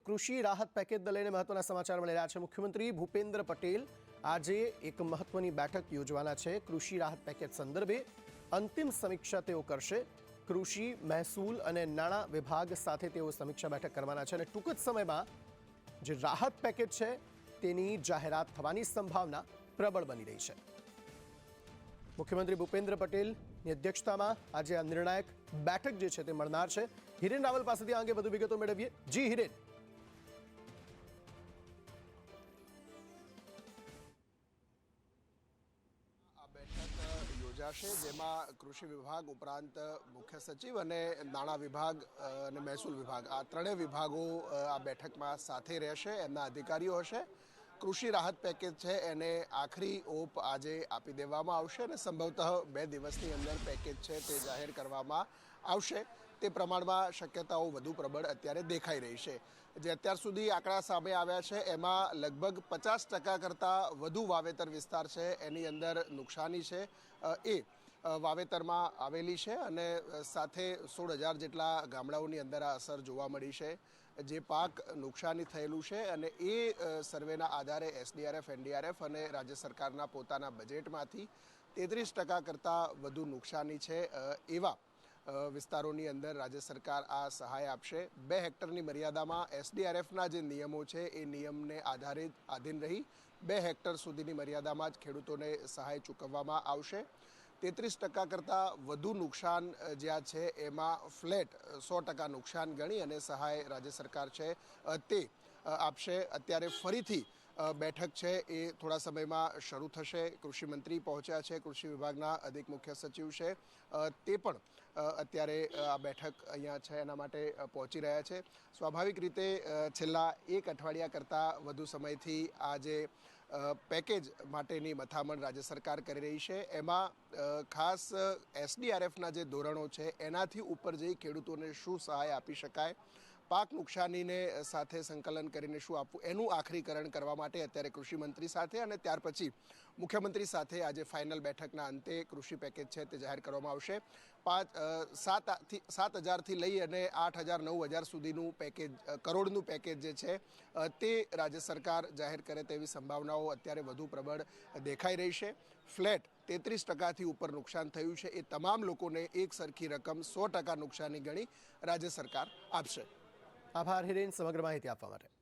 કૃષિ રાહત પેકેજને લઈને મહત્વના સમાચાર મળી રહ્યા છે। મુખ્યમંત્રી ભૂપેન્દ્ર પટેલ આજે એક મહત્વની બેઠક યોજવાના છે। કૃષિ રાહત પેકેજ સંદર્ભે અંતિમ સમીક્ષા તેઓ કરશે। કૃષિ મહેસૂલ અને નાણાં વિભાગ સાથે તેઓ સમીક્ષા બેઠક કરવાના છે અને ટૂંક જ સમયમાં જે રાહત પેકેજ છે તેની જાહેરાત થવાની સંભાવના પ્રબળ બની રહી છે। મુખ્યમંત્રી ભૂપેન્દ્ર પટેલની અધ્યક્ષતામાં આજે આ નિર્ણાયક બેઠક જે છે તે મળનાર છે। હિરેન રાવલ પાસેથી આ અંગે વધુ વિગતો મેળવીએ। જી હિરેન, આ બેઠક યોજાશે જેમાં કૃષિ વિભાગ ઉપરાંત મુખ્ય સચિવ અને નાણાં વિભાગ અને મહેસૂલ વિભાગ આ ત્રણેય વિભાગો આ બેઠકમાં સાથે રહેશે, એમના અધિકારીઓ હશે। કૃષિ રાહત પેકેજ છે એને આખરી ઓપ આજે આપી દેવામાં આવશે અને સંભવતઃ 2 દિવસની અંદર પેકેજ છે તે જાહેર કરવામાં આવશે। તે પ્રમાણમાં શક્યતાઓ વધુ પ્રબળ અત્યારે દેખાઈ રહી છે। જે અત્યાર સુધી આંકડા સામે આવ્યા છે એમાં લગભગ 50% કરતાં વધુ વાવેતર વિસ્તાર છે એની અંદર નુકસાની છે એ વાવેતરમાં આવેલી છે અને સાથે 16,000 જેટલા ગામડાઓની અંદર આ અસર જોવા મળી છે। જે પાક નુકસાની થયેલું છે અને એ સર્વેના આધારે એસડીઆરએફ, એનડીઆરએફ અને રાજ્ય સરકારના પોતાના બજેટમાંથી 33% કરતાં વધુ નુકસાની છે એવા વિસ્તારોની અંદર રાજ્ય સરકાર આ સહાય આપશે। 2 હેક્ટરની મર્યાદામાં એસડીઆરએફના જે નિયમો છે એ નિયમને આધીન રહી 2 હેક્ટર સુધીની મર્યાદામાં જ ખેડૂતોને સહાય ચૂકવવામાં આવશે। 33% કરતાં વધુ નુકસાન જ્યાં છે એમાં ફ્લેટ 100% નુકસાન ગણી અને સહાય રાજ્ય સરકાર છે તે આપશે। અત્યારે ફરીથી બેઠક છે એ થોડા સમયમાં શરૂ થશે। કૃષિમંત્રી પહોંચ્યા છે, કૃષિ વિભાગના અધિક મુખ્ય સચિવ છે તે પણ અત્યારે આ બેઠક અહીંયા છે એના માટે પહોંચી રહ્યા છે। સ્વાભાવિક રીતે છેલ્લા 1 અઠવાડિયા કરતાં વધુ સમયથી આ જે પેકેજ માટેની મથામણ રાજ્ય સરકાર કરી રહી છે એમાં ખાસ એસડીઆરએફના જે ધોરણો છે એનાથી ઉપર જઈ ખેડૂતોને શું સહાય આપી શકાય, પાક નુકસાનીને સાથે સંકલન કરીને શું આપવું એનું આખરીકરણ કરવા માટે અત્યારે કૃષિમંત્રી સાથે અને ત્યાર પછી મુખ્યમંત્રી સાથે આજે ફાઇનલ બેઠકના અંતે કૃષિ પેકેજ છે તે જાહેર કરવામાં આવશે। 7,000થી લઈ અને 8,000, 9,000 સુધીનું પેકેજ, કરોડનું પેકેજ જે છે તે રાજ્ય સરકાર જાહેર કરે તેવી સંભાવનાઓ અત્યારે વધુ પ્રબળ દેખાઈ રહી છે। ફ્લેટ 33%થી ઉપર નુકસાન થયું છે એ તમામ લોકોને એક સરખી રકમ 100% નુકસાની ગણી રાજ્ય સરકાર આપશે। આભાર હિરેન સમગ્ર માહિતી આપવા માટે।